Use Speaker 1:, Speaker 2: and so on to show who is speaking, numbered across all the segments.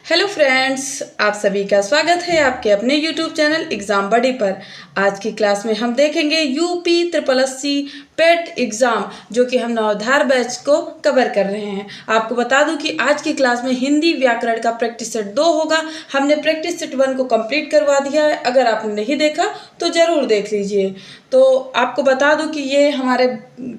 Speaker 1: Hello friends, आप सभी का स्वागत है आपके अपने यूट्यूब चैनल एग्ज़ाम बडी पर। आज की क्लास में हम देखेंगे यूपी ट्रिपल एस सी पेट एग्ज़ाम, जो कि हम नवोधार बैच को कवर कर रहे हैं। आपको बता दूं कि आज की क्लास में हिंदी व्याकरण का प्रैक्टिस सेट 2 होगा। हमने प्रैक्टिस सेट 1 को कंप्लीट करवा दिया है। अगर आपने नहीं देखा तो ज़रूर देख लीजिए। तो आपको बता दूं कि ये हमारे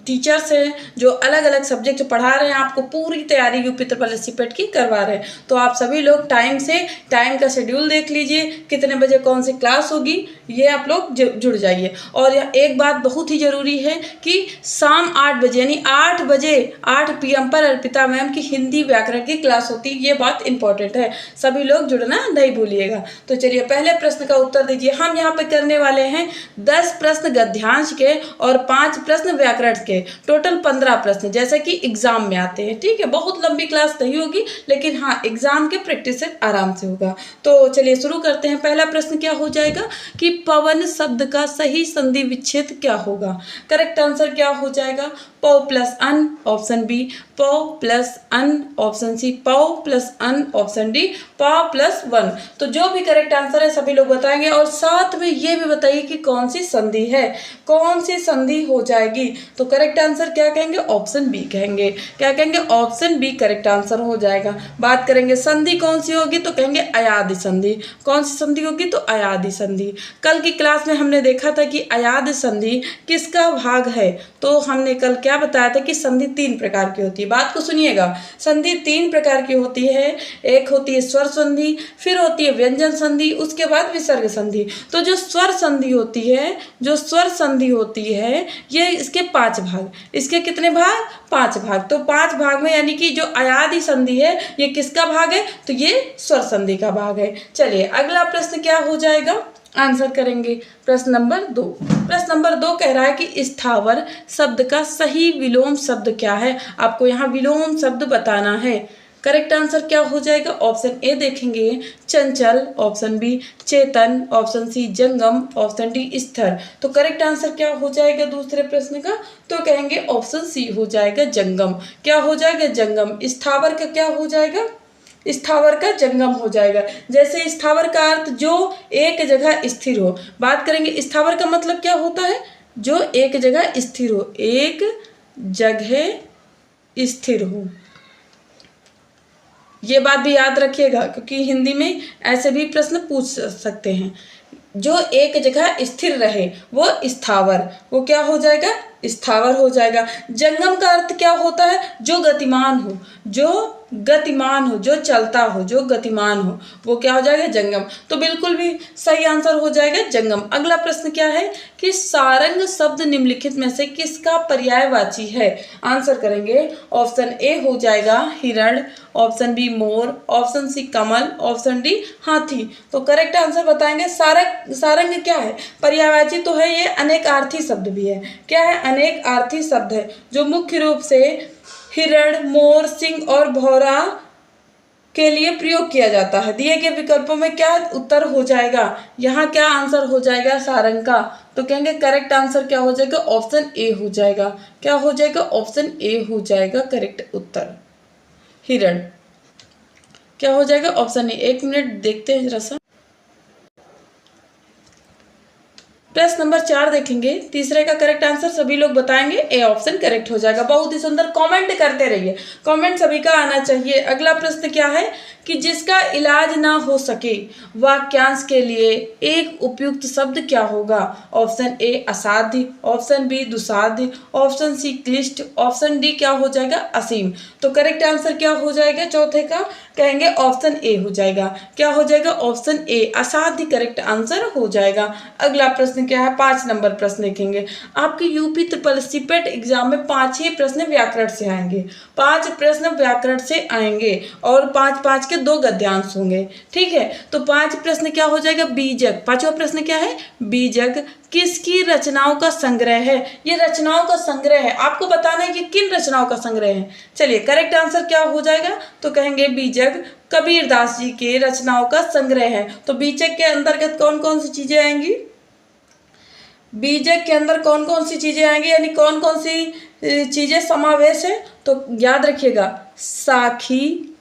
Speaker 1: टीचर्स हैं जो अलग अलग सब्जेक्ट पढ़ा रहे हैं, आपको पूरी तैयारी यूपी ट्रिपल एस सी पेट की करवा रहे हैं। तो आप सभी लोग टाइम का शेड्यूल देख लीजिए, कितने बजे कौन सी क्लास होगी, ये आप लोग जुड़ जाइए। और एक बात बहुत ही ज़रूरी है कि शाम 8 बजे यानी 8 बजे 8 PM पर अर्पिता मैम की हिंदी व्याकरण की क्लास होती है। ये बात इंपॉर्टेंट है, सभी लोग जुड़ना नहीं भूलिएगा। तो चलिए पहले प्रश्न का उत्तर दीजिए। हम यहाँ पे करने वाले हैं 10 प्रश्न गद्यांश के और 5 प्रश्न व्याकरण के, टोटल 15 प्रश्न, जैसे कि एग्जाम में आते हैं। ठीक है, बहुत लंबी क्लास नहीं होगी, लेकिन हाँ एग्जाम के प्रैक्टिस से आराम से होगा। तो चलिए शुरू करते हैं। पहला प्रश्न क्या हो जाएगा कि पवन शब्द का सही संधि विच्छेद क्या होगा। करेक्ट आंसर क्या हो जाएगा? पौ प्लस अन ऑप्शन बी, पौ प्लस अन ऑप्शन सी, पौ प्लस अन ऑप्शन डी, पा प्लस वन। तो जो भी करेक्ट आंसर है सभी लोग बताएंगे और साथ में ये भी बताइए कि कौन सी संधि है, कौन सी संधि हो जाएगी। तो करेक्ट आंसर क्या कहेंगे? ऑप्शन बी कहेंगे। क्या कहेंगे? ऑप्शन बी करेक्ट आंसर हो जाएगा। बात करेंगे संधि कौन सी होगी, तो कहेंगे अयादि संधि। कौन सी संधि होगी? तो अयादि संधि। कल की क्लास में हमने देखा था कि अयादि संधि किसका भाग है। तो हमने कल क्या बताया था कि संधि 3 प्रकार की होती है। बात को सुनिएगा, संधि 3 प्रकार की होती है। एक होती है स्वर संधि, फिर होती है व्यंजन संधि, उसके बाद विसर्ग संधि। तो जो स्वर संधि होती है, ये इसके 5 भाग। इसके कितने भाग? 5 भाग। तो 5 भाग में यानी कि जो अयादि संधि है ये किसका भाग है? तो ये स्वर संधि का भाग है। चलिए अगला प्रश्न क्या हो जाएगा, आंसर करेंगे। प्रश्न नंबर 2। प्रश्न नंबर 2 कह रहा है कि स्थावर शब्द का सही विलोम शब्द क्या है। आपको यहाँ विलोम शब्द बताना है। करेक्ट आंसर क्या हो जाएगा? ऑप्शन ए देखेंगे चंचल, ऑप्शन बी चेतन, ऑप्शन सी जंगम, ऑप्शन डी स्थिर। तो करेक्ट आंसर क्या हो जाएगा दूसरे प्रश्न का? तो कहेंगे ऑप्शन सी हो जाएगा जंगम। क्या हो जाएगा? जंगम। स्थावर का क्या हो जाएगा? स्थावर का जंगम हो जाएगा। जैसे स्थावर का अर्थ जो एक जगह स्थिर हो। बात करेंगे स्थावर का मतलब क्या होता है? जो एक जगह स्थिर हो, एक जगह स्थिर हो। ये बात भी याद रखिएगा क्योंकि हिंदी में ऐसे भी प्रश्न पूछ सकते हैं। जो एक जगह स्थिर रहे वो स्थावर, वो क्या हो जाएगा? स्थावर हो जाएगा। जंगम का अर्थ क्या होता है? जो गतिमान हो, जो चलता हो, जो गतिमान हो, वो क्या हो जाएगा? जंगम। तो बिल्कुल भी सही आंसर हो जाएगा जंगम। अगला प्रश्न क्या है कि सारंग शब्द निम्नलिखित में से किसका पर्यायवाची है। आंसर करेंगे। ऑप्शन ए हो जाएगा हिरण, ऑप्शन बी मोर, ऑप्शन सी कमल, ऑप्शन डी हाथी। तो करेक्ट आंसर बताएंगे। सारंग क्या है? पर्यायवाची तो है, ये अनेकार्थी शब्द भी है। क्या है? अनेकार्थी शब्द है जो मुख्य रूप से हिरण, मोर, सिंह और भौरा के लिए प्रयोग किया जाता है। दिए गए विकल्पों में क्या उत्तर हो जाएगा? यहाँ क्या आंसर हो जाएगा सारंग का? तो कहेंगे करेक्ट आंसर क्या हो जाएगा? ऑप्शन ए हो जाएगा। क्या हो जाएगा? ऑप्शन ए हो जाएगा करेक्ट उत्तर। हिरण क्या हो जाएगा? Option A. 1 मिनट देखते हैं जरा सा। प्रश्न नंबर 4 देखेंगे। तीसरे का करेक्ट आंसर सभी लोग बताएंगे। ए ऑप्शन करेक्ट हो जाएगा। बहुत ही सुंदर, कमेंट करते रहिए, कमेंट सभी का आना चाहिए। अगला प्रश्न क्या है कि जिसका इलाज ना हो सके वाक्यांश के लिए एक उपयुक्त शब्द क्या होगा। ऑप्शन ए असाध्य, ऑप्शन बी दुसाध्य, ऑप्शन सी क्लिष्ट, ऑप्शन डी क्या हो जाएगा? असीम। तो करेक्ट आंसर क्या हो जाएगा चौथे का? कहेंगे ऑप्शन ए हो जाएगा। क्या हो जाएगा? ऑप्शन ए असाध्य करेक्ट आंसर हो जाएगा। अगला प्रश्न क्या है? 5 नंबर प्रश्न देखेंगे। आपके UP triple S C PET exam में 5 ही प्रश्न व्याकरण से आएंगे। 5 प्रश्न व्याकरण से आएंगे और 5 के 2 गद्यांश होंगे। ठीक है, तो 5 प्रश्न क्या हो जाएगा? बीजक। 5वां प्रश्न क्या है? बीजक किसकी रचनाओं का संग्रह है। ये रचनाओं का संग्रह है, आपको बताना है कि किन रचनाओं का संग्रह है। चलिए करेक्ट आंसर क्या हो जाएगा? तो कहेंगे बीजक कबीरदास जी के रचनाओं का संग्रह है। तो बीजक के अंतर्गत कौन कौन सी चीजें आएंगी? बीजक के अंदर कौन कौन सी चीजें आएंगी, यानी कौन कौन सी चीजें समावेश है? तो याद रखिएगा, साखी,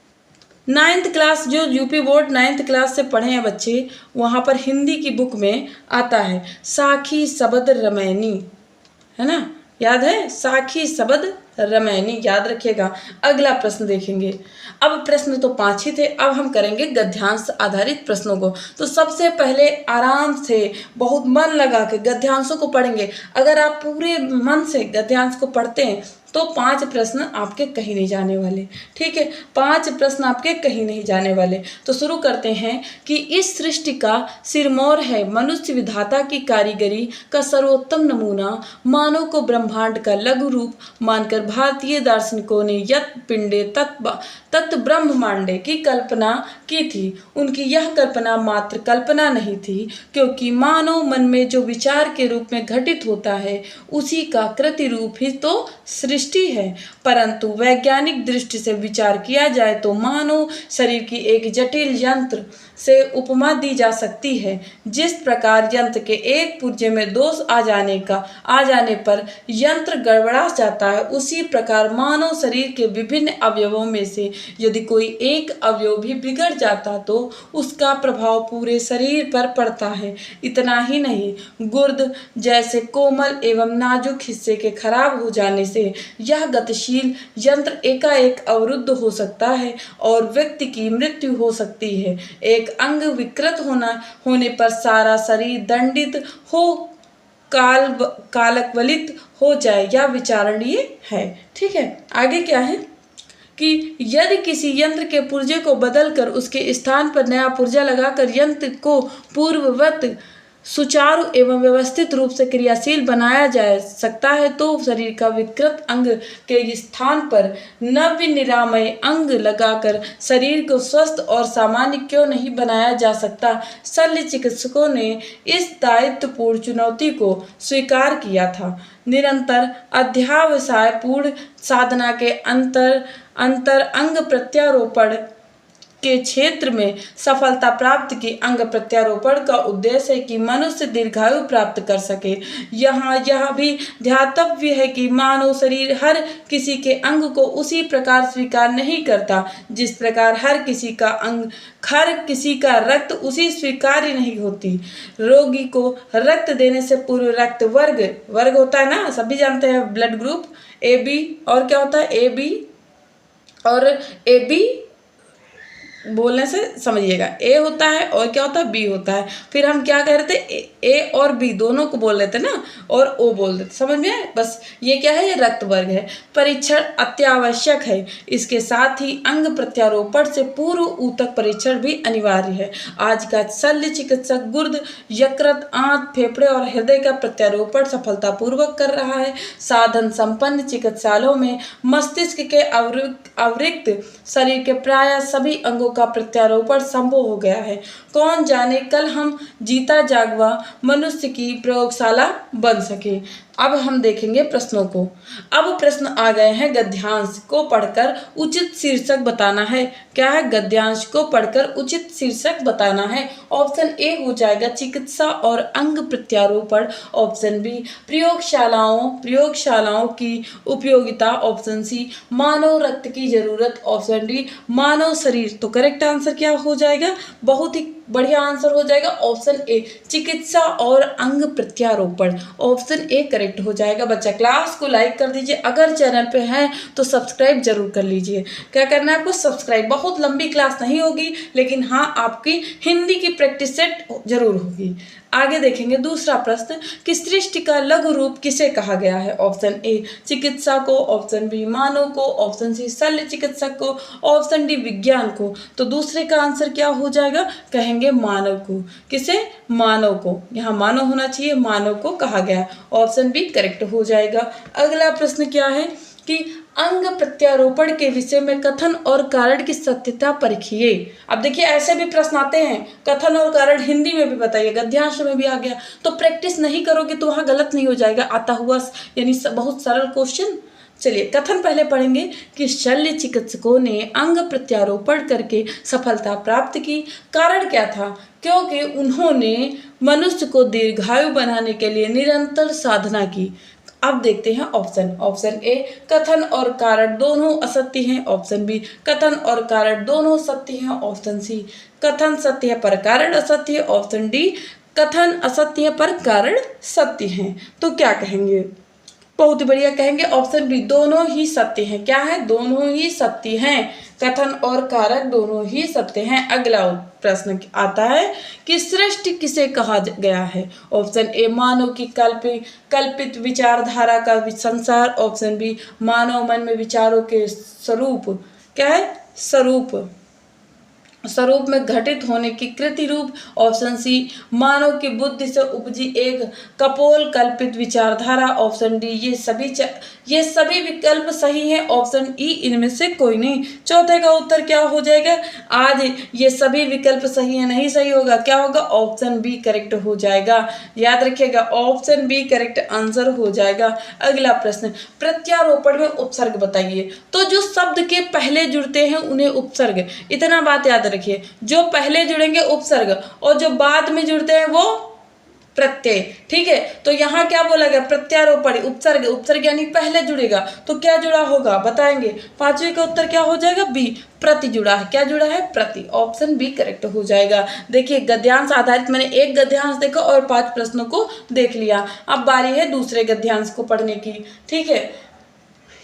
Speaker 1: 9th क्लास, जो यूपी बोर्ड 9th क्लास से पढ़े हैं बच्चे, वहाँ पर हिंदी की बुक में आता है साखी सबद रमैनी, है ना, याद है, साखी सबद रमैनी, याद रखिएगा। अगला प्रश्न देखेंगे। अब प्रश्न तो 5 ही थे, अब हम करेंगे गद्यांश आधारित प्रश्नों को। तो सबसे पहले आराम से बहुत मन लगा के गद्यांशों को पढ़ेंगे। अगर आप पूरे मन से गद्यांश को पढ़ते हैं तो 5 प्रश्न आपके कहीं नहीं जाने वाले, ठीक है, 5 प्रश्न आपके कहीं नहीं जाने वाले। तो शुरू करते हैं कि इस सृष्टि का सिरमौर है मनुष्य विधाता की कारीगरी का सर्वोत्तम नमूना, मानव को ब्रह्मांड का लघु रूप मानकर भारतीय दार्शनिकों ने यत पिंडे तत् ब्रह्मांडे की कल्पना की थी। उनकी यह कल्पना मात्र कल्पना नहीं थी, क्योंकि मानव मन में जो विचार के रूप में घटित होता है उसी का कृति रूप ही तो सृष्टि है। परंतु वैज्ञानिक दृष्टि से विचार किया जाए तो मानव शरीर की एक जटिल यंत्र से उपमा दी जा सकती है। जिस प्रकार यंत्र के एक पुर्जे में दोष आ जाने पर यंत्र गड़बड़ा जाता है, उसी प्रकार मानव शरीर के विभिन्न अवयवों में से यदि कोई एक अवयव भी बिगड़ जाता तो उसका प्रभाव पूरे शरीर पर पड़ता है। इतना ही नहीं, गुर्द जैसे कोमल एवं नाजुक हिस्से के खराब हो जाने से यह गतिशील यंत्र एकाएक अवरुद्ध हो सकता है और व्यक्ति की मृत्यु हो सकती है। एक अंग विकृत होने पर सारा शरीर दंडित हो कालकवलित हो जाए, यह विचारणीय है। ठीक है, आगे क्या है कि यदि किसी यंत्र के पुर्जे को बदलकर उसके स्थान पर नया पुर्जा लगाकर यंत्र को पूर्ववत सुचारू एवं व्यवस्थित रूप से क्रियाशील बनाया जा सकता है, तो शरीर का विकृत अंग के स्थान पर नव्य निरामय अंग लगाकर शरीर को स्वस्थ और सामान्य क्यों नहीं बनाया जा सकता। शल्य चिकित्सकों ने इस दायित्वपूर्ण चुनौती को स्वीकार किया था। निरंतर अध्यावसायपूर्ण साधना के अंतर अंग प्रत्यारोपण के क्षेत्र में सफलता प्राप्त की। अंग प्रत्यारोपण का उद्देश्य है कि मनुष्य दीर्घायु प्राप्त कर सके। यहाँ यह भी ध्यातव्य है कि मानव शरीर हर किसी के अंग को उसी प्रकार स्वीकार नहीं करता जिस प्रकार हर किसी का रक्त उसी स्वीकार्य नहीं होती। रोगी को रक्त देने से पूर्व रक्त वर्ग होता है ना, सभी जानते हैं, ब्लड ग्रुप AB, और क्या होता है AB और AB बोलने से समझिएगा, ए होता है और क्या होता है बी होता है। फिर हम क्या कह रहे थे, ए और बी दोनों को बोल रहे थे ना, और ओ बोल रहे थे, समझ में आए। बस ये क्या है, ये रक्त वर्ग है। परीक्षण अत्यावश्यक है। इसके साथ ही अंग प्रत्यारोपण से पूर्व ऊतक परीक्षण भी अनिवार्य है। आज का शल्य चिकित्सक गुर्द, यकृत, आंत, फेफड़े और हृदय का प्रत्यारोपण सफलतापूर्वक कर रहा है। साधन संपन्न चिकित्सालयों में मस्तिष्क के अवरिक्त शरीर के प्राय सभी अंगों का प्रत्यारोपण संभव हो गया है। कौन जाने कल हम जीता जागवा मनुष्य की प्रयोगशाला बन सके। अब हम देखेंगे प्रश्नों को। अब प्रश्न आ गए हैं, गद्यांश को पढ़कर उचित शीर्षक बताना है। क्या है, गद्यांश को पढ़कर उचित शीर्षक बताना है। ऑप्शन ए हो जाएगा चिकित्सा और अंग प्रत्यारोपण। ऑप्शन बी प्रयोगशालाओं की उपयोगिता। ऑप्शन सी मानव रक्त की जरूरत। ऑप्शन डी मानव शरीर। तो करेक्ट आंसर क्या हो जाएगा, बहुत ही बढ़िया आंसर हो जाएगा ऑप्शन ए चिकित्सा और अंग प्रत्यारोपण। ऑप्शन ए करेक्ट हो जाएगा। बच्चा क्लास को लाइक कर दीजिए, अगर चैनल पे हैं तो सब्सक्राइब जरूर कर लीजिए। क्या करना है आपको, सब्सक्राइब। बहुत लंबी क्लास नहीं होगी, लेकिन हाँ आपकी हिंदी की प्रैक्टिस सेट जरूर होगी। आगे देखेंगे दूसरा प्रश्न कि सृष्टि का लघु रूप किसे कहा गया है। ऑप्शन ए चिकित्सा को। ऑप्शन बी मानव को। ऑप्शन सी शल्य चिकित्सक को। ऑप्शन डी विज्ञान को। तो दूसरे का आंसर क्या हो जाएगा, कहेंगे मानव को। किसे, मानव को। यहाँ मानव होना चाहिए, मानव को कहा गया। ऑप्शन बी करेक्ट हो जाएगा। अगला प्रश्न क्या है कि अंग प्रत्यारोपण के विषय में कथन और कारण की सत्यता परखिए। अब देखिए ऐसे भी प्रश्न आते हैं, कथन और कारण हिंदी में भी बताइए, गद्यांश में भी आ गया, तो प्रैक्टिस नहीं करोगे तो वहाँ गलत नहीं हो जाएगा, आता हुआ यानी बहुत सरल क्वेश्चन। चलिए कथन पहले पढ़ेंगे कि शल्य चिकित्सकों ने अंग प्रत्यारोपण करके सफलता प्राप्त की। कारण क्या था, क्योंकि उन्होंने मनुष्य को दीर्घायु बनाने के लिए निरंतर साधना की। अब देखते हैं ऑप्शन। ऑप्शन ए, कथन और कारण दोनों असत्य हैं। ऑप्शन बी, कथन और कारण दोनों सत्य हैं। ऑप्शन सी, कथन सत्य है पर कारण असत्य है। ऑप्शन डी, कथन असत्य है पर कारण सत्य है। तो क्या कहेंगे? बहुत ही बढ़िया, कहेंगे ऑप्शन बी, दोनों ही सत्य हैं। क्या है? दोनों ही सत्य हैं, कथन और कारक दोनों ही सत्य हैं। अगला प्रश्न आता है कि सृष्टि किसे कहा गया है? ऑप्शन ए, मानव की कल्पित विचारधारा का संसार। ऑप्शन बी, मानव मन में विचारों के स्वरूप। क्या है? स्वरूप में घटित होने की कृति रूप। ऑप्शन सी, मानव की बुद्धि से उपजी एक कपोल कल्पित विचारधारा। ऑप्शन डी, ये सभी विकल्प सही हैं। ऑप्शन ई, इनमें से कोई नहीं। चौथे का उत्तर क्या हो जाएगा? आज ये सभी विकल्प सही है, नहीं सही होगा। क्या होगा? ऑप्शन बी करेक्ट हो जाएगा। याद रखिएगा, ऑप्शन बी करेक्ट आंसर हो जाएगा। अगला प्रश्न, प्रत्यारोपण में उपसर्ग बताइए। तो जो शब्द के पहले जुड़ते हैं उन्हें उपसर्ग, इतना बात याद रखिए, जो पहले जुड़ेंगे उपसर्ग और जो बाद में जुड़ते हैं वो प्रत्यय। ठीक है, तो यहाँ क्या बोला गया? प्रत्यारोपण उपसर्ग, उपसर्ग यानी पहले जुड़ेगा। तो क्या जुड़ा होगा बताएंगे? पांचवे का उत्तर क्या हो जाएगा? बी, प्रति जुड़ा है। क्या जुड़ा है? प्रति। ऑप्शन बी करेक्ट हो जाएगा। देखिए, गद्यांश आधारित मैंने एक गद्यांश देखा और 5 प्रश्नों को देख लिया। अब बारी है दूसरे गद्यांश को पढ़ने की। ठीक है,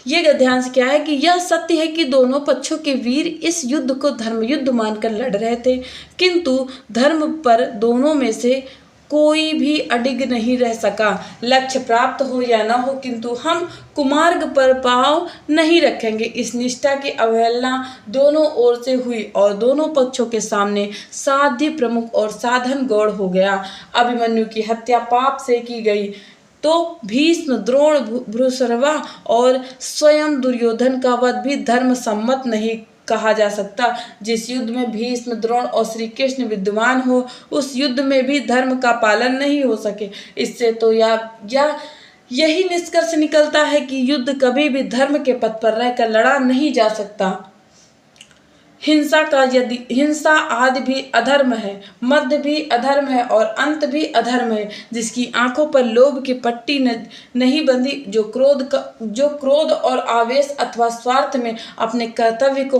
Speaker 1: ये गद्यांश क्या है कि यह सत्य है कि दोनों पक्षों के वीर इस युद्ध को धर्म युद्ध मानकर लड़ रहे थे, किंतु धर्म पर दोनों में से कोई भी अडिग नहीं रह सका। लक्ष्य प्राप्त हो या न हो, किंतु हम कुमार्ग पर पाँव नहीं रखेंगे। इस निष्ठा की अवहेलना दोनों ओर से हुई और दोनों पक्षों के सामने साध्य प्रमुख और साधन गौण हो गया। अभिमन्यु की हत्या पाप से की गई तो भीष्म, द्रोण, भृशर्वा और स्वयं दुर्योधन का वध भी धर्म सम्मत नहीं कहा जा सकता। जिस युद्ध में भीष्म, द्रोण और श्री कृष्ण विद्यमान हो, उस युद्ध में भी धर्म का पालन नहीं हो सके। इससे तो यही निष्कर्ष निकलता है कि युद्ध कभी भी धर्म के पथ पर रहकर लड़ा नहीं जा सकता। हिंसा आदि भी अधर्म है, मध्य भी अधर्म है और अंत भी अधर्म है। जिसकी आंखों पर लोभ की पट्टी नहीं बंधी, जो क्रोध और आवेश अथवा स्वार्थ में अपने कर्तव्य को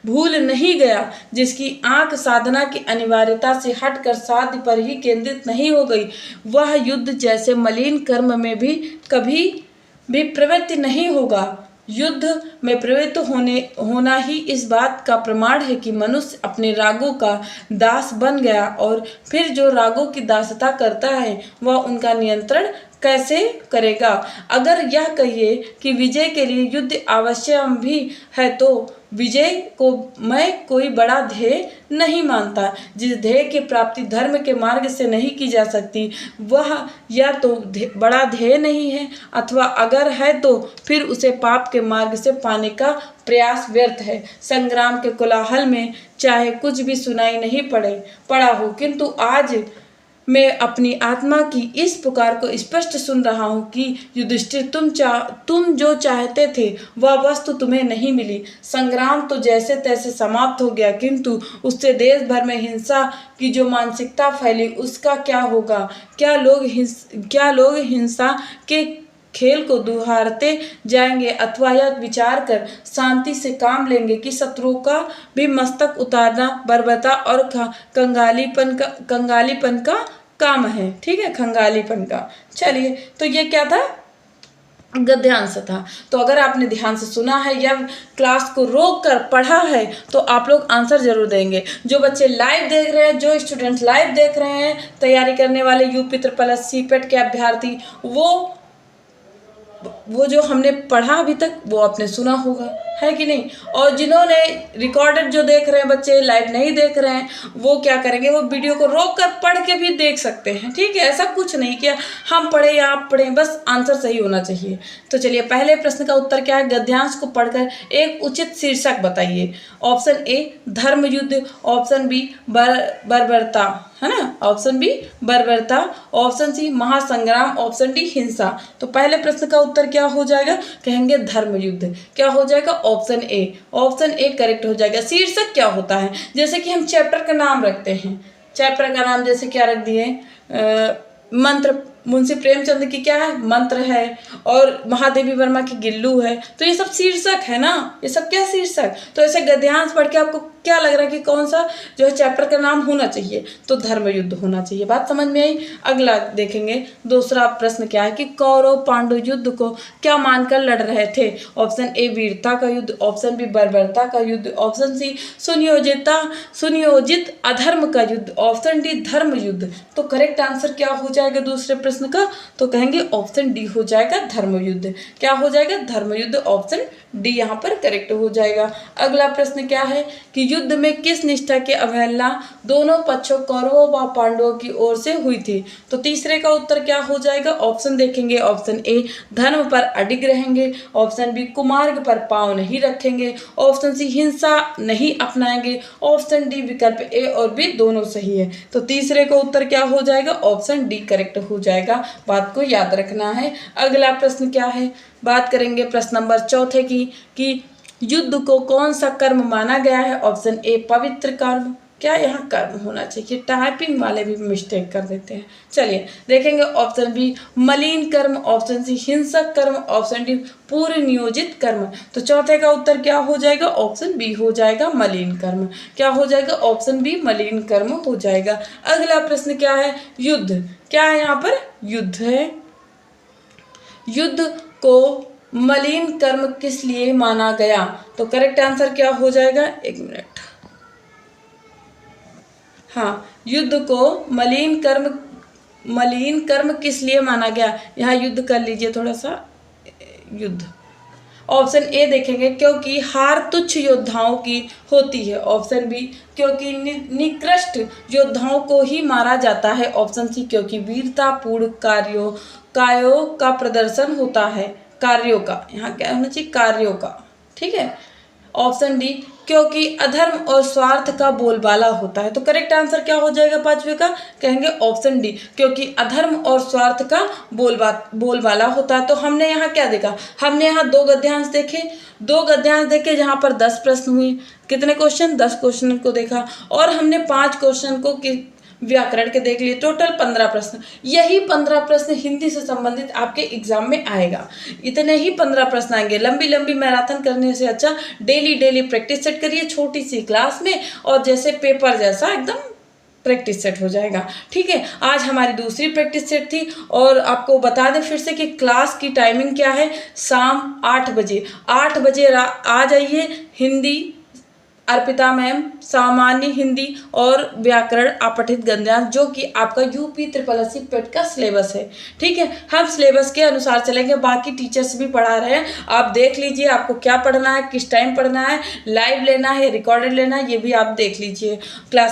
Speaker 1: भूल नहीं गया, जिसकी आंख साधना की अनिवार्यता से हटकर साध्य पर ही केंद्रित नहीं हो गई, वह युद्ध जैसे मलिन कर्म में भी कभी भी प्रवृत्ति नहीं होगा। युद्ध में प्रवृत्त होना ही इस बात का प्रमाण है कि मनुष्य अपने रागों का दास बन गया और फिर जो रागों की दासता करता है वह उनका नियंत्रण कैसे करेगा। अगर यह कहिए कि विजय के लिए युद्ध आवश्यक भी है, तो विजय को मैं कोई बड़ा ध्येय नहीं मानता। जिस ध्येय की प्राप्ति धर्म के मार्ग से नहीं की जा सकती, वह या तो बड़ा ध्येय नहीं है, अथवा अगर है तो फिर उसे पाप के मार्ग से पाने का प्रयास व्यर्थ है। संग्राम के कोलाहल में चाहे कुछ भी सुनाई नहीं पड़ा हो, किंतु आज मैं अपनी आत्मा की इस पुकार को स्पष्ट सुन रहा हूँ कि युधिष्ठिर, तुम जो चाहते थे वह वस्तु तुम्हें नहीं मिली। संग्राम तो जैसे तैसे समाप्त हो गया, किंतु उससे देश भर में हिंसा की जो मानसिकता फैली उसका क्या होगा? क्या लोग हिंसा के खेल को दुहारते जाएंगे, अथवा यह विचार कर शांति से काम लेंगे कि शत्रुओं का भी मस्तक उतारना बर्बरता और कंगालीपन का काम है। ठीक है, खंगालीपन का। चलिए, तो ये क्या था? गद्यांश था। तो अगर आपने ध्यान से सुना है या क्लास को रोक कर पढ़ा है तो आप लोग आंसर जरूर देंगे। जो बच्चे लाइव देख रहे हैं, जो स्टूडेंट्स लाइव देख रहे हैं, तैयारी करने वाले यूपी SSC पेट के अभ्यर्थी, वो जो हमने पढ़ा अभी तक वो आपने सुना होगा, है कि नहीं? और जिन्होंने रिकॉर्डेड जो देख रहे हैं बच्चे, लाइव नहीं देख रहे हैं, वो क्या करेंगे? वो वीडियो को रोक कर पढ़ के भी देख सकते हैं। ठीक है, ऐसा कुछ नहीं कि हम पढ़े या आप पढ़ें, बस आंसर सही होना चाहिए। तो चलिए, पहले प्रश्न का उत्तर क्या है? गद्यांश को पढ़कर एक उचित शीर्षक बताइए। ऑप्शन ए, धर्म युद्ध। ऑप्शन बी, बर्बरता, है ना? ऑप्शन बी, बर्बरता। ऑप्शन सी, महासंग्राम। ऑप्शन डी, हिंसा। तो पहले प्रश्न का उत्तर क्या हो जाएगा? कहेंगे धर्म युद्ध। क्या हो जाएगा? Option A. Option A correct हो जाएगा। शीर्षक क्या होता है? जैसे कि हम चैप्टर का नाम रखते हैं, चैप्टर का नाम जैसे क्या रख दिए? मंत्र मुंशी प्रेमचंद की क्या है, मंत्र है, और महादेवी वर्मा की गिल्लू है। तो ये सब शीर्षक है ना, ये सब क्या शीर्षक। तो ऐसे गद्यांश पढ़ के आपको क्या लग रहा है कि कौन सा जो है चैप्टर का नाम होना चाहिए, तो धर्मयुद्ध होना चाहिए। बात समझ में आई। अगला देखेंगे दूसरा प्रश्न क्या है कि कौरव पांडव युद्ध को क्या मानकर लड़ रहे थे। ऑप्शन ए वीरता का युद्ध, ऑप्शन बी बर्बरता का युद्ध, ऑप्शन सी सुनियोजित अधर्म का युद्ध, ऑप्शन डी धर्म युद्ध। तो करेक्ट आंसर क्या हो जाएगा दूसरे प्रश्न का, तो कहेंगे ऑप्शन डी हो जाएगा धर्म युद्ध। क्या हो जाएगा, धर्म युद्ध, ऑप्शन डी यहाँ पर करेक्ट हो जाएगा। अगला प्रश्न क्या है कि युद्ध में किस निष्ठा की अवहेलना दोनों पक्षों कौरवों व पांडवों की ओर से हुई थी। तो तीसरे का उत्तर क्या हो जाएगा, ऑप्शन देखेंगे, ऑप्शन ए धर्म पर अडिग रहेंगे, ऑप्शन बी कुमार्ग पर पांव नहीं रखेंगे, ऑप्शन सी हिंसा नहीं अपनाएंगे, ऑप्शन डी विकल्प ए और बी दोनों सही है। तो तीसरे का उत्तर क्या हो जाएगा, ऑप्शन डी करेक्ट हो जाएगा। बात को याद रखना है। अगला प्रश्न क्या है, बात करेंगे प्रश्न नंबर चौथे की कि युद्ध को कौन सा कर्म माना गया है। ऑप्शन ए पवित्र कर्म, क्या यहाँ कर्म होना चाहिए, टाइपिंग वाले भी मिस्टेक कर देते हैं। चलिए देखेंगे, ऑप्शन बी मलिन कर्म, ऑप्शन सी हिंसक कर्म, ऑप्शन डी पूर्व नियोजित कर्म। तो चौथे का उत्तर क्या हो जाएगा, ऑप्शन बी हो जाएगा मलिन कर्म। क्या हो जाएगा, ऑप्शन बी मलिन कर्म हो जाएगा। अगला प्रश्न क्या है, युद्ध, क्या है यहाँ पर, युद्ध है। युद्ध को मलिन कर्म किस लिए माना गया। तो करेक्ट आंसर क्या हो जाएगा, एक मिनट, हाँ, युद्ध को मलिन कर्म किस लिए माना गया। यहाँ युद्ध कर लीजिए थोड़ा सा, युद्ध। ऑप्शन ए देखेंगे क्योंकि हार तुच्छ योद्धाओं की होती है, ऑप्शन बी क्योंकि निकृष्ट योद्धाओं को ही मारा जाता है, ऑप्शन सी क्योंकि वीरतापूर्ण कार्यों का प्रदर्शन होता है, कार्यों का, यहाँ क्या होना चाहिए, कार्यों का, ठीक है। ऑप्शन डी क्योंकि अधर्म और स्वार्थ का बोलबाला होता है। तो करेक्ट आंसर क्या हो जाएगा पांचवे का, कहेंगे ऑप्शन डी क्योंकि अधर्म और स्वार्थ का बोलबाला होता है। तो हमने यहाँ क्या देखा, हमने यहाँ दो गद्यांश देखे जहाँ पर 10 प्रश्न हुए। कितने क्वेश्चन, 10 क्वेश्चन को देखा, और हमने 5 क्वेश्चन को व्याकरण के देख लिए, टोटल 15 प्रश्न। यही 15 प्रश्न हिंदी से संबंधित आपके एग्जाम में आएगा। इतने ही 15 प्रश्न आएंगे। लंबी मैराथन करने से अच्छा डेली प्रैक्टिस सेट करिए छोटी सी क्लास में, और जैसे पेपर जैसा एकदम प्रैक्टिस सेट हो जाएगा, ठीक है। आज हमारी दूसरी प्रैक्टिस सेट थी, और आपको बता दें फिर से कि क्लास की टाइमिंग क्या है, शाम 8 बजे। 8 बजे आ जाइए। हिंदी अर्पिता मैम, सामान्य हिंदी और व्याकरण अपठित गद्यांश, जो कि आपका यूपी SSSC पेट का सिलेबस है, ठीक है। हम सिलेबस के अनुसार चलेंगे, बाकी टीचर्स भी पढ़ा रहे हैं, आप देख लीजिए आपको क्या पढ़ना है, किस टाइम पढ़ना है, लाइव लेना है, रिकॉर्डेड लेना है, ये भी आप देख लीजिए। क्लास